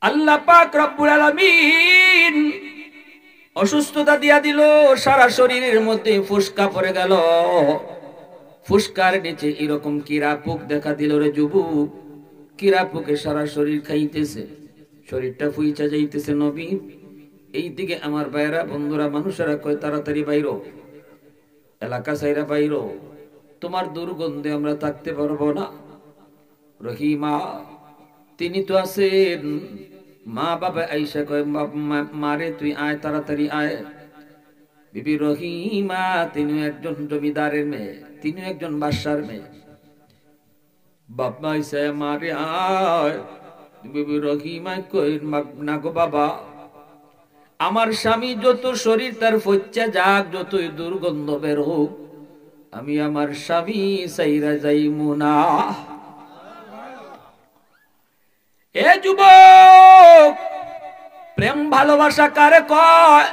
আল্লাহ পাক রব্বুল আলামিন অসুস্থতা দিয়া দিল, সারা শরীরের মধ্যে ফুসকা পড়ে গেল। ফুসকার নিচে এরকম কিরা পোক দেখা দিল রে যুবক। কিরা পোকে সারা শরীর খাইতেছে, শরীরটা ফুইচা যাইতেছে। নবী এইদিকে আমার ভাইরা বন্ধুরা মানুষেরা কয় তাড়াতাড়ি বাইরো, এলাকা সাইরা বাইরো, তোমার দুর্গন্ধে আমরা থাকতে পারবো না। রহিমা তিনি তো আছেন। মা বাবা আইসা কয় মারে তুই আয়, তাড়াতাড়ি আয়। বিবি রহিমা তিনিও একজন জমিদারের মেয়ে, তিনিও একজন বাদশার মেয়ে। বাবা আইসা মারে আয়। বিবি রহিমা কই না গো বাবা, আমার স্বামী যত শরীর তার ফচ্চা যাক, যতই দুর্গন্ধ বের হোক, আমি আমার স্বামী সাইরা যাইমু না। এ যুবক, প্রেম ভালোবাসা কারে কয়?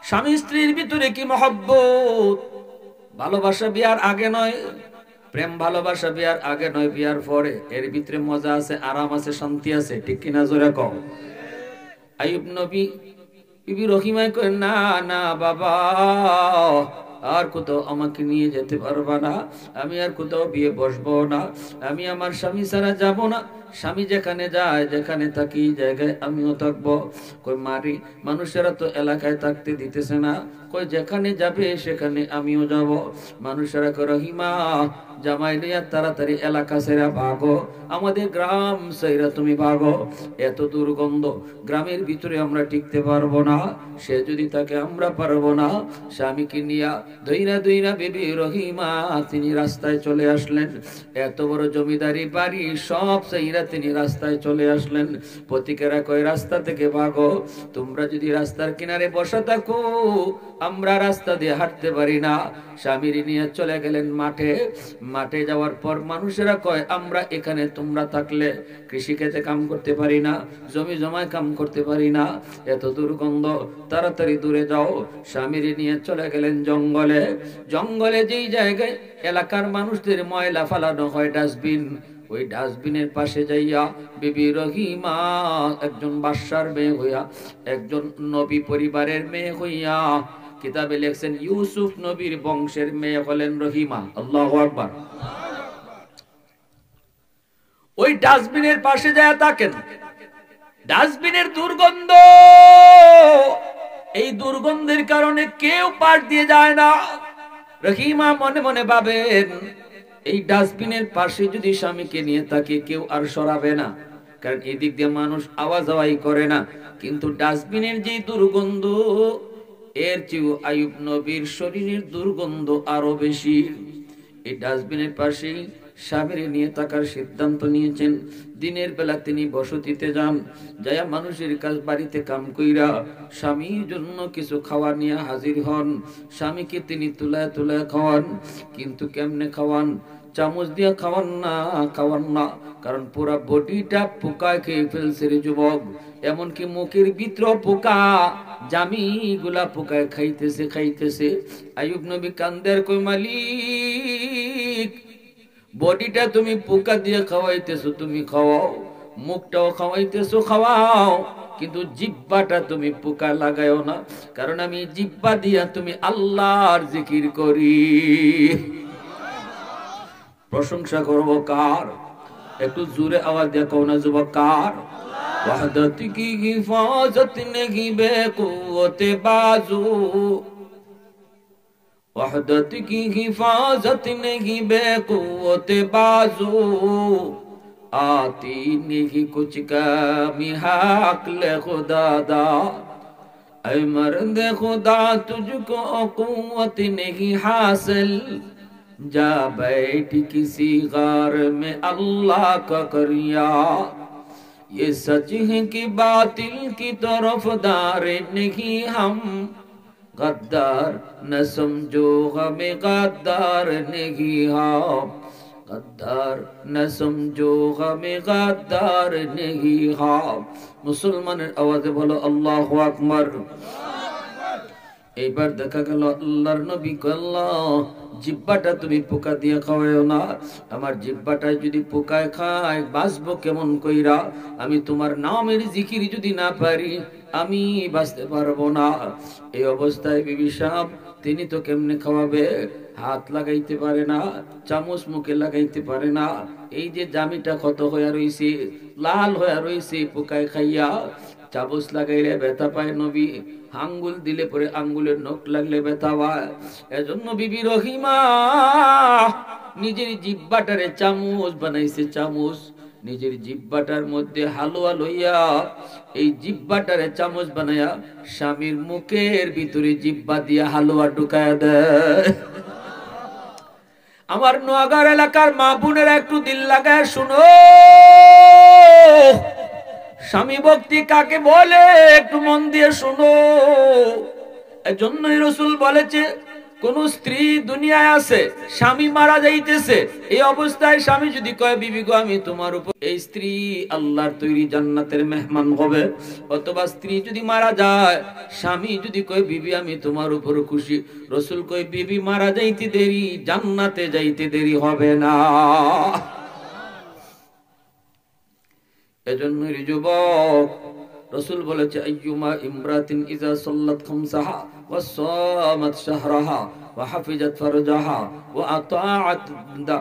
স্বামী স্ত্রীর ভিতরে কি মহব্বত? ভালোবাসা বিয়ার আগে নয়, প্রেম ভালোবাসা বিয়ার আগে নয়, বিয়ার পরে। এর ভিতরে মজা আছে, আরাম আছে, শান্তি আছে, ঠিক কিনা জোরে কও। আইয়ুব নবী বিবি রহিমায় কয় না না বাবা, আর কোথাও আমাকে নিয়ে যেতে পারবা না, আমি আর কোথাও বিয়ে বসবো না, আমি আমার স্বামী ছাড়া যাব না। স্বামী যেখানে যায়, যেখানে থাকি, জায়গায় আমিও থাকবো। কই মারি মানুষেরা তো এলাকায় থাকতে দিতেছে না, কই যেখানে যাবে সেখানে আমিও যাব। মানুষেরা কই রহিমা জামাই লইয়া তাড়াতাড়ি এলাকা ছেড়া ভাগো, আমাদের গ্রাম ছেড়া তুমি ভাগো, এত দুর্গন্ধ, গ্রামের ভিতরে আমরা টিকতে পারবো না। সে যদি তাকে আমরা পারবো না। স্বামীকে নিয়া দইরা দইরা বিবি রহিমা তিনি রাস্তায় চলে আসলেন। এত বড় জমিদারি বাড়ি সব ছেড়া তিনি রাস্তায় চলে আসলেন। পথিকেরা কয় রাস্তা থেকে ভাগো, তোমরা যদি রাস্তার কিনারে বসে থাকো আমরা রাস্তা দিয়ে হাঁটতে পারি না। স্বামীর নিয়ে চলে গেলেন মাঠে। মাঠে যাওয়ার পর মানুষেরা কয় আমরা এখানে তোমরা থাকলে কৃষিক্ষেত্রে কাম করতে পারি না, জমি জমায় কাম করতে পারি না, এত দুর্গন্ধ, তাড়াতাড়ি দূরে যাও। স্বামীর নিয়ে চলে গেলেন জঙ্গলে। জঙ্গলে যেই জায়গায় এলাকার মানুষদের ময়লা ফালানো হয়, ডাস্টবিন, ওই ডাস্টবিনের পাশে যাইয়া বিবি রহিমা একজন বাদশার মেয়ে হইয়া, একজন নবী পরিবারের মেয়ে হইয়া, কিতাবে লেখছেন ইউসুফ নবীর বংশের মেয়ে হলেন রহিমা। আল্লাহু আকবার। ওই ডাস্টবিনের পাশে যায় থাকেন। ডাস্টবিনের দুর্গন্ধ, এই দুর্গন্ধের কারণে কেউ পার দিয়ে যায় না। রহিমা মনে মনে ভাবেন এই ডাস্টবিনের পাশে যদি স্বামীকে নিয়ে থাকে কেউ আর সরাবে না, কারণ এদিক দিয়ে মানুষ আওয়াজ আওয়াই করে না। কিন্তু ডাস্টবিনের যে দুর্গন্ধ, এর চেয়েও আইয়ুব নবীর শরীরের দুর্গন্ধ আরো বেশি। এই ডাস্টবিনের পাশে স্বামীর নিয়ে থাকার সিদ্ধান্ত নিয়েছেন। দিনের বেলা তিনি বসতিতে যান, যায়া মানুষের কাজ বাড়িতে কাম কইরা স্বামীর জন্য কিছু খাওয়া নিয়ে হাজির হন। স্বামীকে তিনি তুলায় তুলায় খাওয়ান, কিন্তু কেমনে খাওয়ান? চামচ দিয়ে খাওয়ান না, খাওয়ান না, কারণ পুরা বডিটা পোকায় খেয়ে ফেলছে রে যুবক। এমনকি মুখের ভিতর পোকা, জামি গুলা পোকায় খাইতেছে খাইতেছে। আইয়ুব নবী কান্দের কই মালিক, বডিটা তুমি পোকা দিয়ে খাওয়াইতেছো, তুমি খাওয়াও, মুখটাও খাওয়াইতেছো খাওয়াও, কিন্তু জিহ্বাটা তুমি পোকা লাগায়ও না, কারণ আমি জিহ্বা দিয়া তুমি আল্লাহর জিকির করি। প্রশংসা করবো কার? একটু জোরে আওয়াজ দিয়ে কও না যুবক, কার? वहदत की हिफाजत नहीं बेकुव्वत बाजू, वहदत की हिफाजत नहीं बेकुव्वत बाजू, आती नहीं कुछ कमी हक़-ए खुदा दा, ऐ मर्द खुदा तुझको कुव्वत नहीं हासिल, जा बैठ किसी गार में अल्लाह का करिया, ये सच है कि बातिल की तरफदार नहीं हम, गद्दार न समझो हमें गद्दार नहीं हम, गद्दार न समझो हमें गद्दार नहीं हम। मुसलमाনের আওয়াজে বলো আল্লাহু আকবার। এইবার দেখা গেল আল্লাহর নবী আল্লাহ জিহ্বাটা তুমি পোকা দিয়ে খাওয়াও না, আমার জিহ্বাটায় যদি পোকায় খায় বাঁচবো কেমন কইরা, আমি তোমার নামের জিকির যদি না পারি আমি বাঁচতে পারবো না। এই অবস্থায় বিবি সাহেব তিনি তো কেমনে খাওয়াবে, হাত লাগাইতে পারে না, চামচ মুখে লাগাইতে পারে না, এই যে জামিটা ক্ষত হইয়া রইছে, লাল হইয়া রইছে পোকায় খাইয়া, চাবুক লাগাইলে ব্যথা পায় নবী, আঙ্গুল দিলে পরে আঙ্গুলের নখ লাগলে ব্যথা পায়। এজন্য বিবি রহিমা নিজের জিহ্বাটারে চামচ বানাইছে, চামচ নিজের জিহ্বাটার মধ্যে হালুয়া লইয়া এই জিহ্বাটারে চামচ বানাইয়া স্বামীর মুখের ভিতরে জিহ্বা দিয়া হালুয়া ঢুকায়া দেয়। আমার নোয়াগাঁও এলাকার মা বোনেরা একটু দিল লাগায় শুনো, স্বামী ভক্তি কাকে বলে একটু মন দিয়ে শুনো। এজন্যই রাসূল বলেছে কোন স্ত্রী দুনিয়ায় আছে, স্বামী মারা যাইতেছে, এই অবস্থায় স্বামী যদি কয় বিবি গো আমি তোমার উপর, এই স্ত্রী আল্লাহর তৈরি জান্নাতের মেহমান হবে। অথবা স্ত্রী যদি মারা যায়, স্বামী যদি কয় বিবি আমি তোমার উপর খুশি, রাসূল কয় বিবি মারা যাইতে দেরি, জান্নাতে যাইতে দেরি হবে না। এজন্যই যুবক রাসূল বলেছে আইয়ুমা ইমরাতিন ইজা সাল্লাত খামসাহা ওয়া সামাত শাহরাহা ওয়া হাফিজাত ফারজাহা ওয়া আতাআত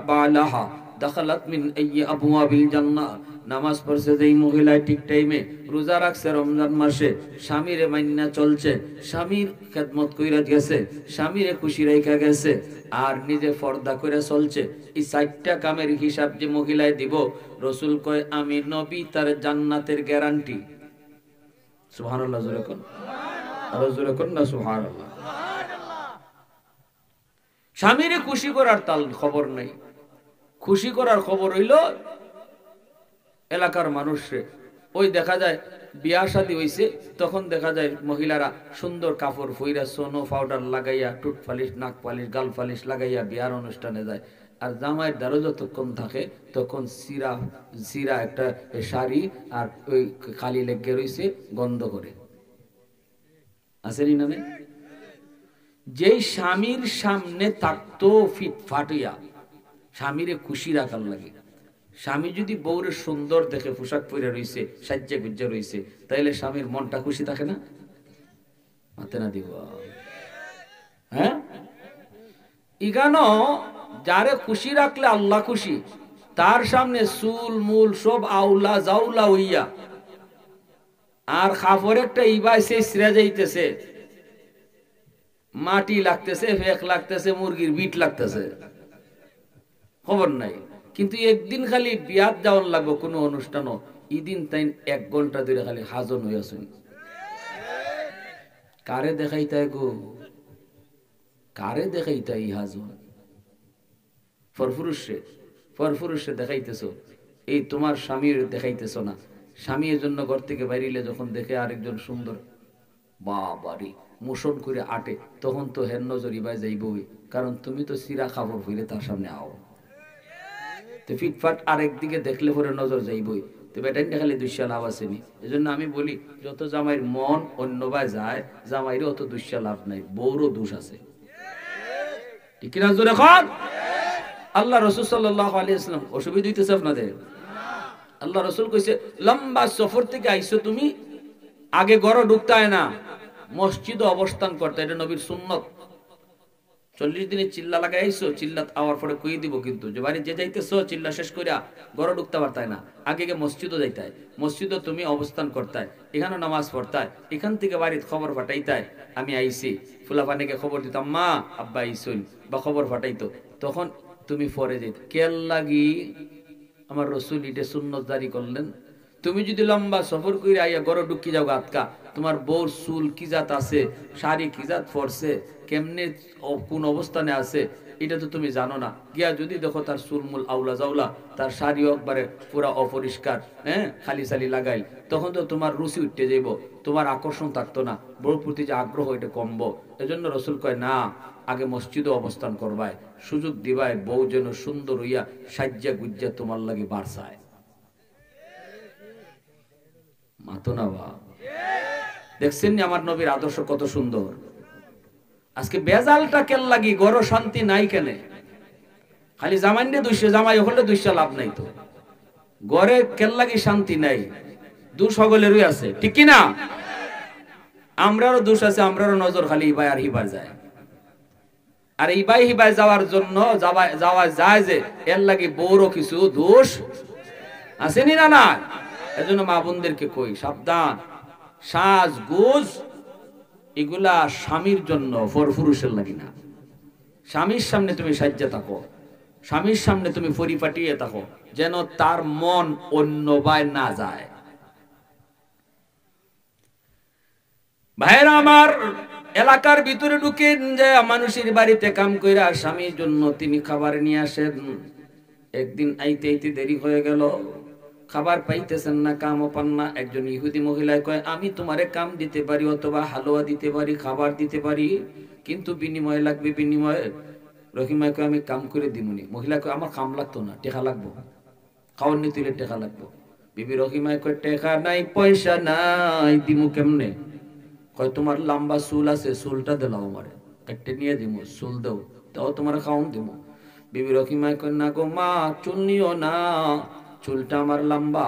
বালাহা দাখালাত মিন আইয়ি আবওয়াবিল জান্নাহ। নামাজ পড়ছে যেই মহিলা ঠিক টাইমে, রোজা রাখছে রমজান মাসে, স্বামীরে মান্না চলছে, স্বামীর খেদমত কইরা গেছে, স্বামীরে খুশি রাইখা গেছে, আর নিজে পর্দা করে চলছে, এই 4টা কামের হিসাব যে মহিলায় দিব, রাসূল কয় আমি নবী তার জান্নাতের গ্যারান্টি। সুবহানাল্লাহ, জোরে কোন, আরো জোরে কোন না সুবহানাল্লাহ। স্বামীরে খুশি করার তাল খবর নাই, খুশি করার খবর হইল এলাকার মানুষে। ওই দেখা যায় বিয়া শাদী হইছে, তখন দেখা যায় মহিলারা সুন্দর কাপড় পইরা সোনো পাউডার লাগাইয়া টুট পালিশ নাক পালিশ গাল পালিশ লাগাইয়া বিয়ার অনুষ্ঠানে যায়, আর জামাইয়ের দ্বারা যতক্ষণ থাকে তখন সিরা একটা শাড়ি আর ওই খালি লেগে রইছে গন্ধ করে, আসেনি না? যেই স্বামীর সামনে থাকতো ফিটফাট হইয়া স্বামীরে খুশি রাখার লাগে, স্বামী যদি বউরে সুন্দর দেখে পোশাক পরে রইছে, সাজ্জা গুজ্জা রইছে, তাইলে স্বামীর মনটা খুশি থাকে না? মাতে না দিব, হ্যাঁ? ইগানো যারে খুশি রাখলে আল্লাহ খুশি, তার সামনে চুল মূল সব আউলা জাউলা হইয়া, আর খাফর একটা ইবাইছে সিরা যাইতেছে, মাটি লাগতেছে, ফেক লাগতেছে, মুরগির বিট লাগতেছে, খবর নাই। কিন্তু একদিন খালি বিয়াত যাওয়ার লাগবো কোনো অনুষ্ঠানও, ইদিন তাই 1 ঘন্টা ধরে খালি হাজন হইয়াছেন। কারে দেখাইতাই গো, কারে দেখাইতাই হাজন? ফরফুরুষে দেখাইতেছ, এই তোমার স্বামীর দেখাইতেছ না। স্বামী এর জন্য ঘর থেকে বাইরিলে যখন দেখে আরেকজন সুন্দর, বাবারি মোশন করে আটে, তখন তো হের নজরি বাই যাইবই, কারণ তুমি তো সিরা খাবার হইলে তার সামনে আও, তো ফিটফাট আরেকদিকে দেখলে পরে নজর যাইবই, তো বেটাই দেখালে দুঃসা লাভ আসেনি। এই জন্য আমি বলি যত জামাইয়ের মন অন্য বাই যায়, জামাইরও অত দুঃসা লাভ নাই, বউরও দোষ আছে, ঠিক কিনা জোরে এখন? আল্লাহ রাসূল সাল্লাল্লাহু আলাইহি ওয়াসাল্লাম, অসুবিধা হইতেছে আপনাদের? আল্লাহ রাসূল কইছে লম্বা সফর থেকে আইছো তুমি, আগে ঘরে ঢুকতে হয় না, মসজিদে অবস্থান করতে, এটা নবীর সুন্নত। 40 দিনে চিল্লা লাগাই আইছো, চিল্লা আওয়ার পরে কই দিব, কিন্তু যে বাড়ি যে যাইতেছো চিল্লা শেষ কইরা ঘরে ঢুকতে পারতায় না, আগে মসজিদও যাইতায়, মসজিদও তুমি অবস্থান করতায়, এখানে নামাজ পড়তায়, এখান থেকে বাড়ির খবর পাঠাইতায় আমি আইছি, ফুলাফানিকে খবর দিতাম মা আব্বা আইসুন, বা খবর পাঠাইতো, তখন তুমি পরে যেত। কেল লাগি আমার রাসূল এটা সুন্নত জারি করলেন। তুমি যদি লম্বা সফর করে আইয়া ঘরে ঢুকি যাও আটকা, তোমার বউর চুল কি জাত আছে, শাড়ি কি জাত পরছে, কেমনে কোন অবস্থানে আছে, এটা তো তুমি জানো না। গিয়া যদি দেখো তার চুলমুল আউলা জাউলা, তার শাড়িও একবারে পুরা অপরিষ্কার, হ্যাঁ খালি সালি লাগাইল, তখন তো তোমার রুচি উঠতে যাইব, তোমার আকর্ষণ থাকতো না, বউর প্রতি যে আগ্রহ এটা কমবো। এজন্য রাসূল কয় না, আগে মসজিদে অবস্থান করবায়, সুযোগ দিবায়, বউ যেন সুন্দর হইয়া সাজ্জা গুজ্জা তোমার লাগে বাড়ছায়, মাতো না বা? দেখছেন আমার নবীর আদর্শ কত সুন্দর। আজকে বেজালটা কেন লাগি, গড় শান্তি নাই কেনে? খালি জামাই নিয়ে দুইশো, জামাই হলে দুইশো লাভ নাই তো, গড়ে কেন লাগি শান্তি নাই? দোষ সকলেরই আছে, ঠিক কিনা? আমরারও দোষ আছে, আমরারও নজর খালি ইবাই আর হিবার যায়। আর ইবাই হিবাই যাওয়ার জন্য যাওয়া যায় যে এর লাগে বড় কিছু দোষ আসেনি না? না, এজন্য মা বোনদেরকে কই সাবধান, সাজ গোজ এগুলা স্বামীর জন্য, পুরুষের লাগি না। স্বামীর সামনে তুমি সাজ্জা থাকো, স্বামীর সামনে তুমি পরিপাটিয়ে থাকো, যেন তার মন অন্য বাই না যায়। ভাইরা আমার, এলাকার ভিতরে ঢুকেন যে মানুষের বাড়িতে কাম কইরা স্বামীর জন্য তিনি খাবার নিয়ে আসেন। একদিন আইতে আইতে দেরি হয়ে গেল, খাবার পাইতেছেন না, কামও পান না। একজন ইহুদি মহিলায় কয়, আমি তোমারে কাম দিতে পারি, অথবা হালুয়া দিতে পারি, খাবার দিতে পারি, কিন্তু বিনিময় লাগবে। বিনিময় রহিমায় কয়, আমি কাম করে দিমুনি। মহিলা কয়, আমার কাম লাগতো না, টেকা লাগবো, খাওয়ার নি তুলে টেকা লাগবো। বিবি রহিমায় কয়, টেকা নাই, পয়সা নাই, দিমু কেমনে? কয়, তোমার লম্বা চুল আছে, চুলটা দিলাও আমারে, কেটে নিয়ে দিমু, চুল দেও, তাও তোমার খাওয়ান দিমু। বিবি রহিমায় কয়, না গো মা, চুল নিও না, চুলটা আমার লম্বা,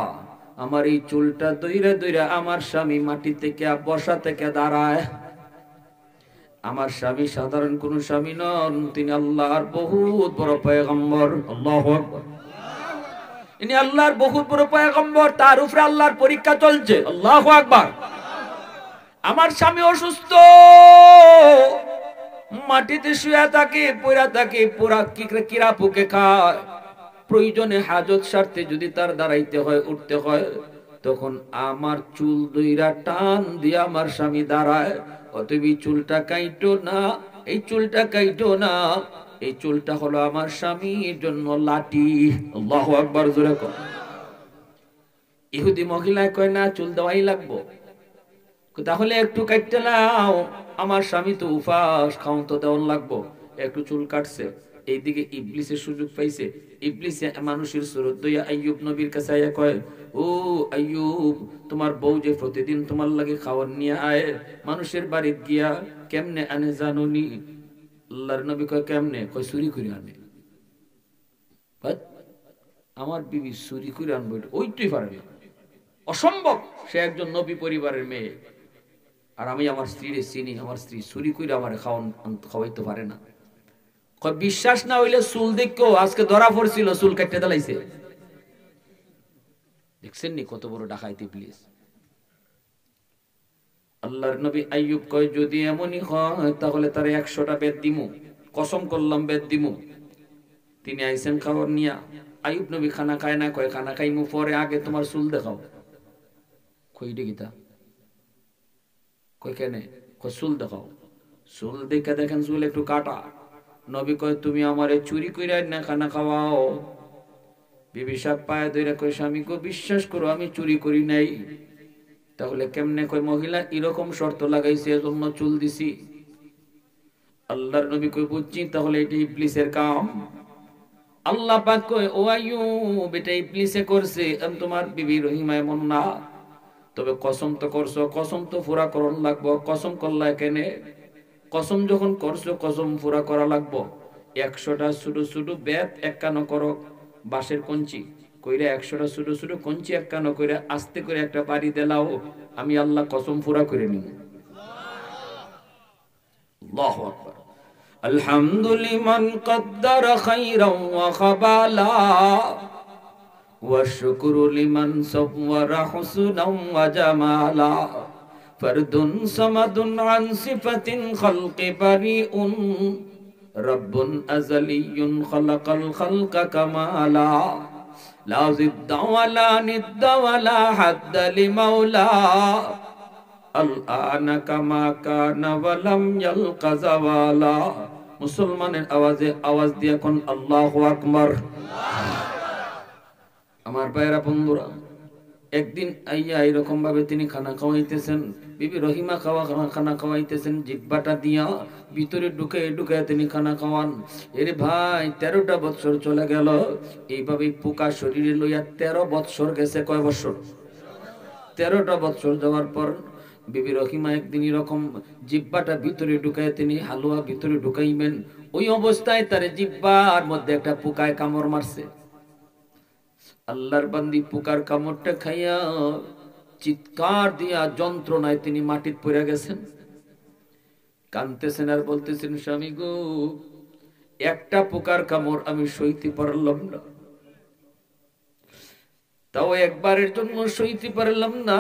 আমার এই চুলটা দইরা দইরা আমার স্বামী মাটি থেকে বসা থেকে দাঁড়ায়। আমার স্বামী সাধারণ কোন স্বামী নন, তিনি আল্লাহর বহুত বড় পয়গম্বর। আল্লাহু আকবার। ইনি আল্লাহর বহুত বড় পয়গম্বর, তার উপরে আল্লাহর পরীক্ষা চলছে। আল্লাহু আকবার। আমার স্বামী অসুস্থ, মাটিতে শুয়ে থাকে, পড়া থাকে, পুরা কিরা পুকে খায়। প্রয়োজনে হাজত স্বার্থে যদি তার দাঁড়াইতে হয়, উঠতে হয়, তখন আমার চুল দুইরা টান দিয়ে আমার স্বামী দাঁড়ায়। অতএব চুলটা কাইটো না, এই চুলটা কাইটো না, এই চুলটা হলো আমার স্বামীর জন্য লাঠি। আল্লাহু আকবার জোরে কর। ইহুদি মহিলায় কয়, না, চুল দেওয়াই লাগবো। তাহলে একটু কাটতে নাও, আমার স্বামী তো উপাস, খাওন তো দেওয়ান লাগবো। একটু চুল কাটছে। এইদিকে ইবলিসের সুযোগ পাইছে। ইবলিসে মানুষের সুরত দইয়া আইয়ুব নবীর কাছে আইয়া কয়, ও আইয়ুব, তোমার বউ যে প্রতিদিন তোমার লাগে খাওয়ার নিয়ে আয়, মানুষের বাড়িত গিয়া কেমনে আনে জানুনি? আল্লাহর নবী কয়, কেমনে? কয়, চুরি করে আনে। আমার বিবি চুরি করে আনবো, ওইটাই পারবে, অসম্ভব। সে একজন নবী পরিবারের মেয়ে, আর আমি আমার স্ত্রীর চিনি, আমার স্ত্রী চুরি করে আমার খাওয়াইতে পারে না। বিশ্বাস না হইলে চুল দেখো, আজকে ধরা পড়ছিল, চুল কাটতে দালাইছে। দেখছেন নি কত বড় ডাকাইতি প্লিজ। আল্লাহর নবী আইয়ুব কয়, যদি এমনই হয় তাহলে তার 100টা বেদ দিমু, কসম করলাম বেদ দিমু। তিনি আইসেন খাবার নিয়া। আইয়ুব নবী খানা খায় না, কয় খানা খাইমু পরে, আগে তোমার চুল দেখাও। কইডে গীতা কই কেনে? কয় চুল দেখাও। চুল দেখে দেখেন চুল একটু কাটা। নবী কয়, তুমি আমারে চুরি কইরা না খানা খাওয়াও? বিবি সাহেব পায়ে ধরে কয়, স্বামী গো, বিশ্বাস করো আমি চুরি করি নাই। তাহলে কেমনে? কয়, মহিলা এরকম শর্ত লাগাইছে, এজন্য চুল দিছি। আল্লাহর নবী কয়, বুঝছি, তাহলে এটা ইবলিসের কাম। আল্লাহ পাক কয়, ও আইয়ুব, এটা ইবলিসে করছে, তোমার বিবি রহিমা এমন না। তবে কসম তো করছো, কসম তো পুরা করন লাগবো। কসম করলা কেনে? কসম যখন করছো, কসম পুরা করা লাগবো। 100টা ছোট ছোট বেত একখানো করো, বাঁশের কঞ্চি কইরা 100টা ছোট ছোট কঞ্চি একখানো কইরা আস্তে করে একটা বাড়ি দেলাও, আমি আল্লাহ কসম পুরা করে নিব। আল্লাহু আকবার। আলহামদুলিমান কদ্দারা খাইরান ওয়া খাবালা ওয়া শুকরু লিমান সাওয়ারা হুসনান ওয়া জামালা ফারদুন সামাদুন আন সিফাতিন খালকি বারিউন রাব্বুন আযালিয়্যুন খালাকাল খালকা কামালা লা জিদ্দা ওয়ালা নিদ্দা ওয়ালা হাদ্দা লিমাওলা আল আনা কামা কানা ওয়া লাম ইয়ালকা যাওয়ালা। মুসলমানের আওয়াজে আওয়াজ দিয়ে কোন আল্লাহু আকবার। আমার ভাইরা বন্ধুরা, একদিন আইয়া এরকম ভাবে তিনি খানা খাওয়াইতেছেন, বিবি রহিমা খানা খাওয়াইতেছেন, জিহ্বাটা দিয়া ভিতরে ঢুকে ঢুকে তিনি খানা খাওয়ান। এরে ভাই, 13টা বৎসর চলে গেল এইভাবে পোকা শরীরে লইয়া। 13 বৎসর গেছে। কয় বৎসর? 13টা বৎসর যাওয়ার পর বিবি রহিমা একদিন এরকম জিব্বাটা ভিতরে ঢুকায় তিনি হালুয়া ভিতরে ঢুকাইবেন, ওই অবস্থায় তার জিব্বার মধ্যে একটা পোকায় কামড় মারছে। আল্লাহর বান্দি পোকার কামড়টা খাইয়া চিৎকার দিয়া যন্ত্রণায় তিনি মাটিতে পড়ে গেছেন। কাঁদতেছেন আর বলতেছেন, স্বামী গো, একটা পোকার কামড় আমি সইতে পারলাম না, তাও একবারের জন্য সইতে পারলাম না,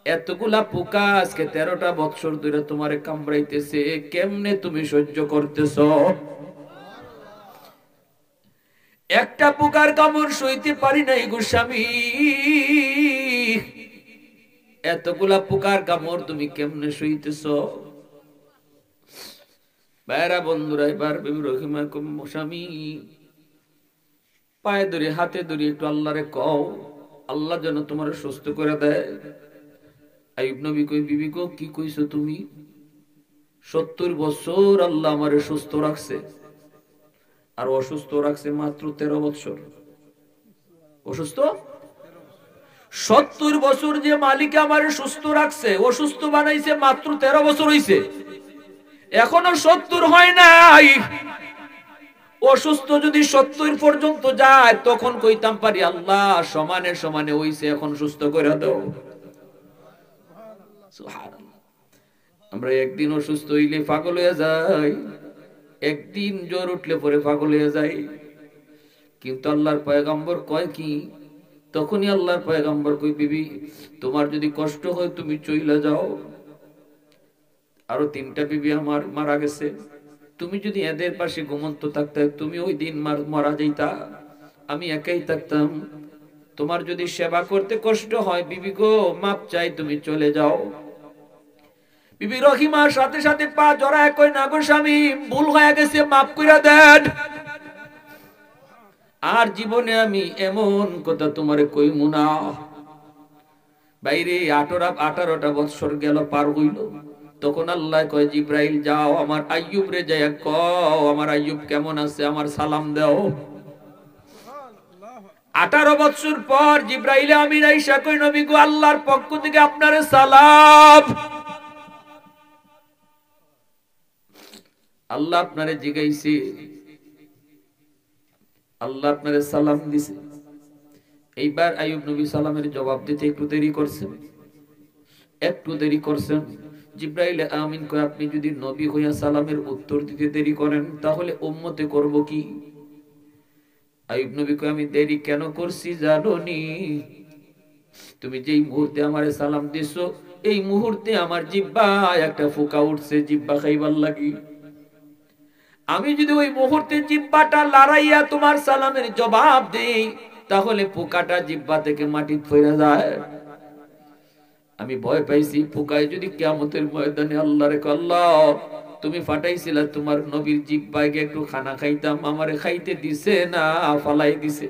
এতগুলা পোকা আজকে 13টা বছর ধরে তোমারে কামড়াইতেছে, কেমনে তুমি সহ্য করতেছ? একটা পোকার কামড় সইতে পারি নাই গো স্বামী, এতগুলা পোকার কামড় তুমি কেমনে সইতেছ? ভাইরা বন্ধুরা, এবার বিবি রহিমা কম, স্বামী পায়ে ধরে হাতে ধরে একটু আল্লাহরে কও, আল্লাহ যেন তোমার সুস্থ করে দেয়। আইয়ুব নবী কই, বিবি গো কি কইছো তুমি? 70 বছর আল্লাহ আমারে সুস্থ রাখছে, আর অসুস্থ রাখছে মাত্র 13 বছর। অসুস্থ 70 বছর যে মালিক আমারে সুস্থ রাখছে, অসুস্থ বানাইছে মাত্র 13 বছর হইছে, এখনো 70 হয় নাই। অসুস্থ যদি 70 পর্যন্ত যায় তখন কইতাম পারি আল্লাহ সমানে সমানে হইছে, এখন সুস্থ করে দাও। সুবহানাল্লাহ। আমরা একদিন অসুস্থ হইলে পাগল হয়ে যাই, একদিন জ্বর উঠলে পরে পাগল হয়ে যাই, কিন্তু আল্লাহর পয়গম্বর কয় কি, তখনই আল্লাহর পয়গম্বর কই, বিবি তোমার যদি কষ্ট হয় তুমি চইলা যাও, আরো 3টা বিবি আমার মারা গেছে, তুমি যদি এদের পাশে ঘুমন্ত থাকতে তুমি ওই দিন মারা যাইতা, আমি একাই থাকতাম, তোমার যদি সেবা করতে কষ্ট হয় বিবি গো মাপ চাই, তুমি চলে যাও। বিবি রহিমার সাথে সাথে পা জড়ায় কই, না গো স্বামী ভুল হয়ে গেছে, মাফ কইরা দেন, আর জীবনে আমি এমন কথা তোমারে কইমু না। বাইরে 18টা বছর গেল, পার হইল, তখন আল্লাহ কয়, জিব্রাইল যাও আমার আইয়ুব রে যায়া কও আমার আইয়ুব কেমন আছে, আমার সালাম দাও। 18 বছর পর জিব্রাইল আমিন আইসা কই, নবী গো আল্লাহর পক্ষ থেকে আপনারে সালাম, আল্লাহ আপনারে জিগাইছে, আল্লাহ আপনারে সালাম দিছে। এইবার আইয়ুব নবী সালামের জবাব দিতে একটু দেরি করছেন, একটু দেরি করছেন। জিব্রাইল আমিন কয়, আপনি যদি নবী হইয়া সালামের উত্তর দিতে দেরি করেন তাহলে উম্মতে করব কি? আইয়ুব নবী কয়, আমি দেরি কেন করছি জানোনি? তুমি যেই মুহূর্তে আমারে সালাম দিছো এই মুহূর্তে আমার জিহ্বায় একটা ফোঁকা উঠছে জিহ্বা খাইবার লাগি, আমি যদি ওই মুহূর্তে জিহ্বাটা লড়াইয়া তোমার সালামের জবাব দেই তাহলে পোকাটা জিহ্বা থেকে মাটিতে পড়ে যায়। আমি ভয় পাইছি পোকায় যদি কিয়ামতের ময়দানে আল্লাহরে কয়, আল্লাহ তুমি ফাটাইছিলা তোমার নবীর জিহ্বায় একটু খানা খাইতাম, আমারে খাইতে দিছে না, ফালাই দিছে,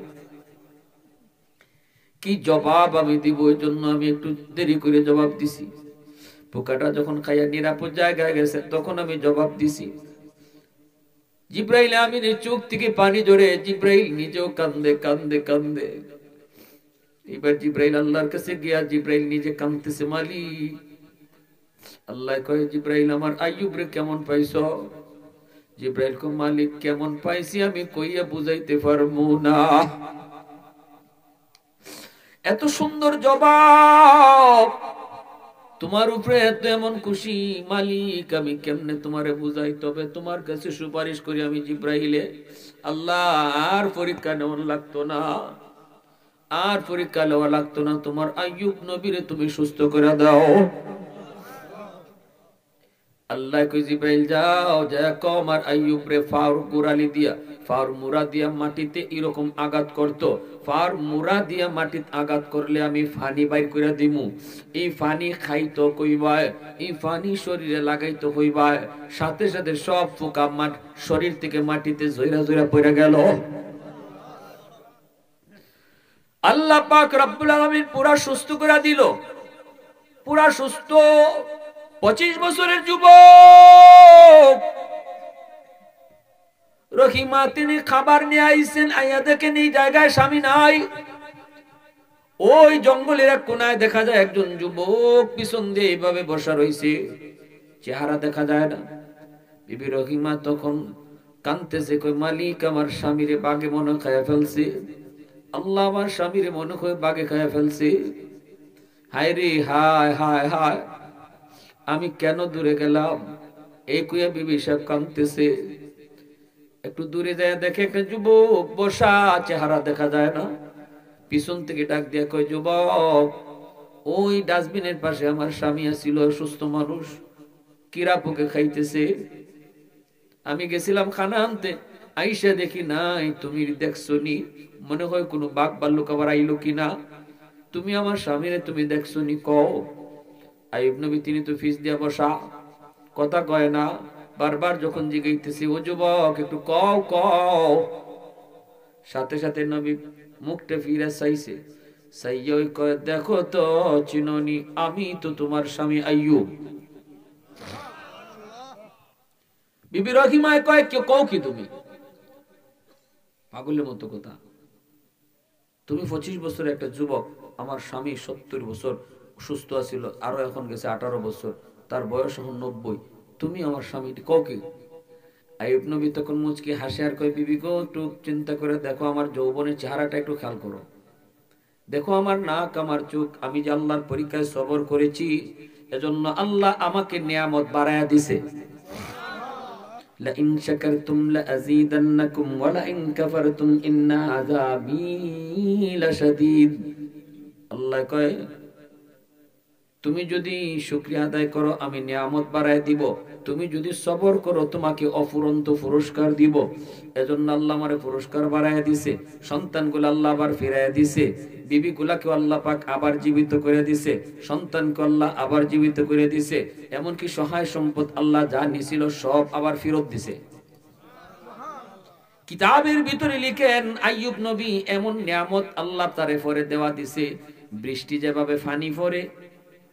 কি জবাব আমি দিব? ওই জন্য আমি একটু দেরি করে জবাব দিছি। পোকাটা যখন খাইয়া নিরাপদ জায়গায় গেছে তখন আমি জবাব দিছি। জিব্রাইল আমিনের চোখ থেকে পানি ঝরে, জিব্রাইল নিজেও কান্দে কান্দে কান্দে। এবার জিব্রাইল আল্লাহর কাছে গিয়া জিব্রাইল নিজে কাঁদতেছে, মালিক। আল্লাহ কয়, জিব্রাইল আমার আইয়ুব রে কেমন পাইছো? জিব্রাইল কয়, মালিক কেমন পাইছি আমি কইয়া বুঝাইতে পারবো না। এত সুন্দর জবাব, তোমার উপরে এত এমন খুশি মালিক, আমি কেমনে তোমারে বুঝাই? তবে তোমার কাছে সুপারিশ করি আমি জিব্রাইলে, আল্লাহ আর পরীক্ষা নেওয়া লাগতো না, আর পরীক্ষা নেওয়া লাগতো না, তোমার আইয়ুব নবীরে তুমি সুস্থ করে দাও। আল্লাহ কই, জিব্রাইল যাও, যা কও আমার আইয়ুব রে ফার গোরালি দিয়া, ফার মুরা দিয়া মাটিতে এরকম আঘাত করতো, ফার মুরা দিয়া মাটিতে আঘাত করলে আমি ফানি বাইর করে দিমু, এই ফানি খাইতো কইবা, এই ফানি শরীরে লাগাইতো কইবা, সাথে সাথে সব পোকা শরীর থেকে মাটিতে জইরা জইরা পড়ে গেল। আল্লাহ পাক রব্বুল আলামিন পুরা সুস্থ করে দিল, পুরা সুস্থ। 25 বছরের যুবক রহিমা, তিনি খাবার নিয়ে আইছেন, আইয়া দেখেন এই জায়গায় স্বামী নাই। ওই জঙ্গলের এক কোনায় দেখা যায় একজন যুবক পিছন দিয়ে এইভাবে বসা রয়েছে, চেহারা দেখা যায় না। বিবি রহিমা তখন কাঁদতেছে, কই মালিক আমার স্বামীরে বাঘে মনে খায়া ফেলছে, আল্লাহ আমার স্বামীরে মনে হয় বাঘে খায়া ফেলছে। হায় রে হায় হায় হায়, আমি কেন দূরে গেলাম। এই কুয়া বিবি সাহেব কাঁদতেছে। একটু দূরে যায় দেখে একটা যুবক বসা, চেহারা দেখা যায় না। পিছন থেকে ডাক দিয়ে কয়, যুবক ওই ডাস্টবিনের পাশে আমার স্বামী ছিল, সুস্থ মানুষ, কিরা পোকে খাইতেছে। আমি গেছিলাম খানা আনতে, আইসা দেখি নাই। তুমি দেখছো নি? মনে হয় কোনো বাঘ ভাল্লুক আবার আইলো কিনা। তুমি আমার স্বামীরে তুমি দেখছো নি? কও। আইয়ুব নবী তিনি তো ফিস দিয়া বসা, কথা কয় না। বারবার যখন জিগাইতেছি, ও যুবক একটু কও কও, সাথে সাথে নবী মুখটা ফিরে চাইছে, চাইয়া ওই কয়, দেখো তো চিননি, আমি তো তোমার স্বামী আইয়ুব। বিবি রহিমায় কয়, কেউ কও কি তুমি? পাগলের মতো কথা। তুমি 25 বছরের একটা যুবক, আমার স্বামী 70 বছর সুস্থ আছিল, আরো এখন গেছে 18 বছর, তার বয়স এখন 90। তুমি আমার স্বামী, কও কি? আইয়ুব নবী তখন মুচকি হাসে আর কয়, বিবি গো একটু চিন্তা করে দেখো, আমার যৌবনের চেহারাটা একটু খেয়াল করো, দেখো আমার নাক আমার চোখ, আমি যে আল্লাহর পরীক্ষায় সবর করেছি, এজন্য আল্লাহ আমাকে নিয়ামত বাড়ায়া দিছে। লাইন শাকারতুম লাযীদান্নাকুম ওয়া লাইন কাফারতুম ইন্না আযাবী লাশাদীদ। আল্লাহ কয়, তুমি যদি শুকরিয়া আদায় করো আমি নিয়ামত বাড়ায় দিব, তুমি যদি সবর করো তোমাকে অফুরন্ত পুরস্কার দিব। এজন্য আল্লাহ আমারে পুরস্কার বাড়ায় দিছে, সন্তানগুলো আল্লাহ আবার ফিরাইয়া দিছে, বিবিগুলাকে আল্লাহ পাক আবার জীবিত করে দিছে, সন্তানকে আল্লাহ আবার জীবিত করে দিছে, এমনকি সহায় সম্পদ আল্লাহ যা নিছিল সব আবার ফেরত দিছে। কিতাবের ভিতরে লিখেন, আইয়ুব নবী এমন নিয়ামত আল্লাহ তারে পরে দেওয়া দিছে, বৃষ্টি যেভাবে ফানি পড়ে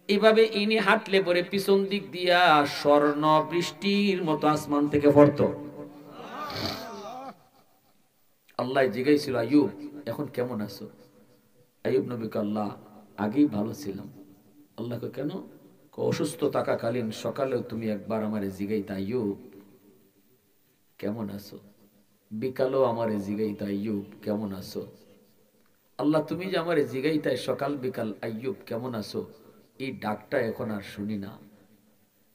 এভাবে ইনি হাঁটলে পরে পিছন দিক দিয়া স্বর্ণ বৃষ্টির মতো আসমান থেকে পড়তো। আল্লাহ জিজ্ঞাসিল, আইয়ুব এখন কেমন আছো? আইয়ুব নবীকে, আল্লাহ আগেই ভালো ছিলাম। আল্লাহকে, কেন? অসুস্থ থাকাকালীন সকালেও তুমি একবার আমারে জিগাইতা, আইয়ুব কেমন আছো? বিকালও আমারে জিগাইতা, আইয়ুব কেমন আছো? আল্লাহ তুমি যে আমারে জিগাইতাই সকাল বিকাল, আইয়ুব কেমন আছো, এই ডাকটা এখন আর শুনি না,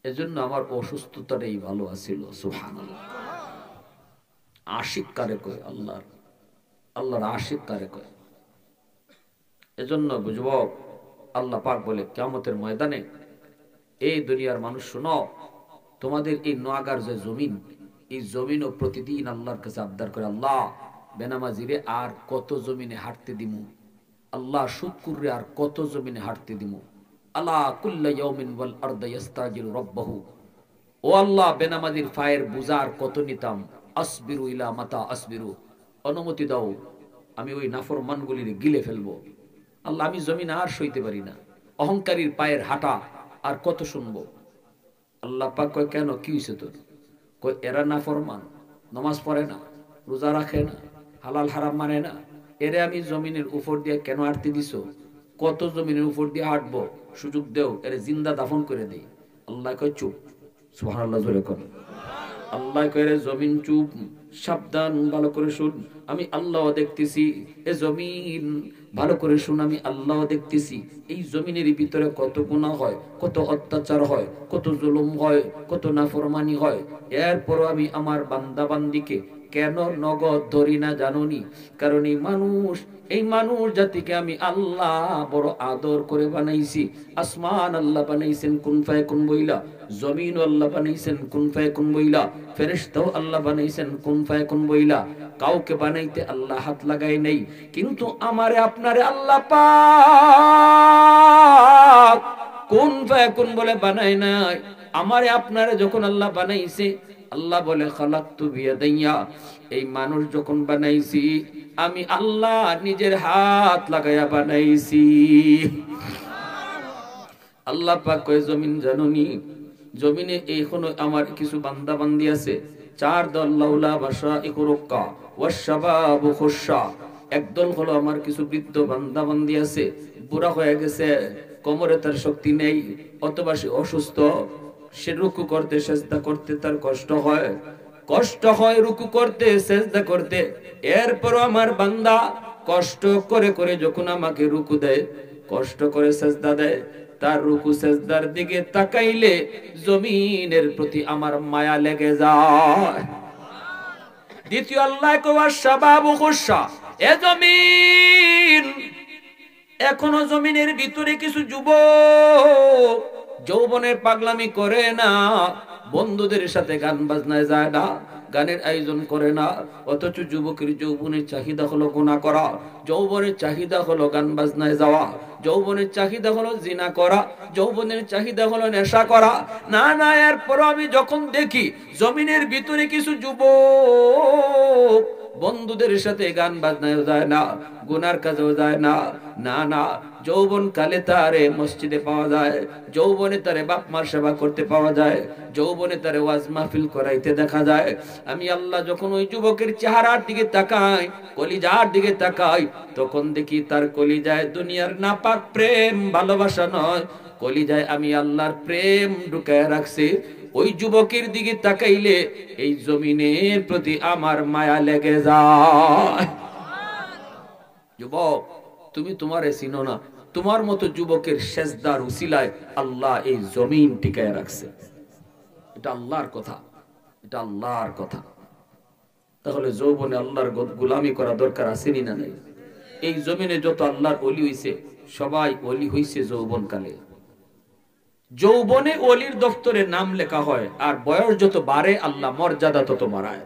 এজন্য আমার অসুস্থতাটাই ভালো আছিল। সুবহানাল্লাহ। আশিক কারে কয়? আল্লাহর আশিক কারে কয়? এজন্য বুঝবো, আল্লাহ পাক বলে কিয়ামতের ময়দানে, এই দুনিয়ার মানুষ শুনো, তোমাদের এই নোয়াগার যে জমিন, এই জমিনও প্রতিদিন আল্লাহর কাছে আবদার করে, আল্লাহ বেনামাজিরে আর কত জমিনে হাঁটতে দিমু, আল্লাহ সুদকুররে আর কত জমিনে হাঁটতে দিমু। আলা কুল্লা ইয়াউমিন ওয়াল আরদু ইস্তাজিলু রাব্বাহু। ও আল্লাহ বেনামাজির ফায়ের বুজার কত নিতাম, আসবিরু ইলা মাতা আসবিরু, অনুমতি দাও আমি ওই নাফরমানগুলির গিলে ফেলবো। আল্লাহ আমি জমিন আর সইতে পারি না, অহংকারীর পায়ের হাঁটা আর কত শুনবো। আল্লাহ পাক কয়, কেন কি হইছে তোর? কয়, এরা নাফরমান, নামাজ পড়ে না, রোজা রাখে না, হালাল হারাম মানে না, এরে আমি জমিনের উপর দিয়ে কেন হাঁটতে দিছো? কত জমিনের উপর দিয়ে হাঁটবো, সুযোগ দেও, এরে জিন্দা দাফন করে দেই। আল্লাহ কয়, চুপ। সুবহানাল্লাহ জোরে কর। আল্লাহ কয়, রে জমিন চুপ, সাবধান, ভালো করে শুন, আমি আল্লাহ দেখতেছি। এ জমিন ভালো করে শুন, আমি আল্লাহ দেখতেছি। এই জমিনের ভিতরে কত গুনাহ হয়, কত অত্যাচার হয়, কত জুলুম হয়, কত নাফরমানি হয়, এরপরও আমি আমার বান্দা বান্দিকে কেন নগদ ধরি না জানুনি? কারণ এই মানুষ জাতিকে আমি আল্লাহ বড় আদর করে বানাইছি। আসমান আল্লাহ বানাইছেন কুন ফায়াকুন বইলা, জমিন আল্লাহ বানাইছেন কুন ফায়াকুন বইলা, ফেরেশতাও আল্লাহ বানাইছেন কুন ফায়াকুন বইলা। কাউকে বানাইতে আল্লাহ হাত লাগাই নাই, কিন্তু আমারে আপনারে আল্লাহ পাক কুন ফায়াকুন বলে বানাই নাই। আমারে আপনারে যখন আল্লাহ বানাইছে, আল্লাহ বলে খালাকতু বিয়াদাইয়া, এই মানুষ যখন বানাইছি আমি আল্লাহ নিজের হাত লাগাইয়া বানাইছি। আল্লাহ পাক কয়, জমিন জানুনি, জমিনে এখনো আমার কিছু বান্দা বান্দি আছে, চার দল লাউলা ভাষা ইকুরুক্কা ওয়াশাবাবু খুশা, একদল হলো আমার কিছু বৃদ্ধ বান্দা বান্দি আছে, বুড়া হয়ে গেছে, কোমরে তার শক্তি নেই, অথবা সে অসুস্থ, সে রুকু করতে সেজদা করতে তার কষ্ট হয় রুকু করতে সেজদা করতে। এরপর আমার বান্দা কষ্ট করে করে যখন আমাকে রুকু দেয়, কষ্ট করে সেজদা দেয়, তার রুকু সেজদার দিকে তাকাইলে জমিনের প্রতি আমার মায়া লেগে যায়। দ্বিতীয় আল্লাহ কওয়া শাবাবু খুশা, এ জমিন, এখনো জমিনের ভিতরে কিছু যুবক যৌবনের পাগলামি করে না, বন্ধুদের সাথে গান বাজনায় যায় না, গানের আয়োজন করে না, অথচ যুবকের যৌবনের চাহিদা হলো গুনাহ করা, যৌবনের চাহিদা হলো গান বাজনায় যাওয়া, যৌবনের চাহিদা হলো জিনা করা, যৌবনের চাহিদা হলো নেশা করা। না না, এরপর আমি যখন দেখি জমিনের ভিতরে কিছু যুবক বন্ধুদের সাথে গান বাজনায়ও যায় না, গুনার কাজেও যায় না, না না, যৌবন কালে তারে মসজিদে পাওয়া যায়, যৌবনে তারে বাপ মার সেবা করতে পাওয়া যায়, যৌবনে তারে ওয়াজ মাহফিল করাইতে দেখা যায়। আমি আল্লাহ যখন ওই যুবকের চেহারার দিকে তাকাই, কলিজার দিকে তাকাই, তখন দেখি তার কলিজায় দুনিয়ার নাপাক প্রেম ভালোবাসা নয়, কলিজায় আমি আল্লাহর প্রেম ঢুকায় রাখছি। ওই যুবকের দিকে তাকাইলে এই জমিনের প্রতি আমার মায়া লেগে যায়। যুবক, তুমি তোমারে চিনো না, তোমার মতো যুবকের সেজদার উসিলায় আল্লাহ এই জমিন টিকায় রাখছে। এটা আল্লাহর কথা, এটা আল্লাহর কথা। তাহলে যৌবনে আল্লাহর গোলামি করা দরকার আসেনি না নাই? এই জমিনে যত আল্লাহর ওলি হইছে, সবাই ওলি হইছে যৌবন কালে। যৌবনে ওলির দফতরে নাম লেখা হয়, আর বয়স যত বাড়ে আল্লাহ মর্যাদা তত বাড়ায়।